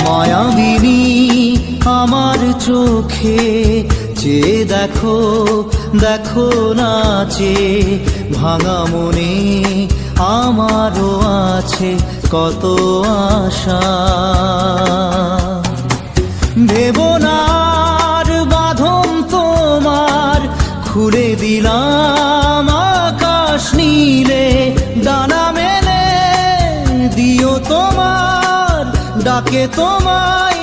মায়াবিনী আমার চোখে চেয়ে দেখো, দেখো নাচে ভাঙা মনে আমারও আছে কত আশা। ভেবনার বাঁধন তোমার খুলে দিলাম আকাশ নীলে, ডানা মেলে দিও তোমার ডাকে তোমায়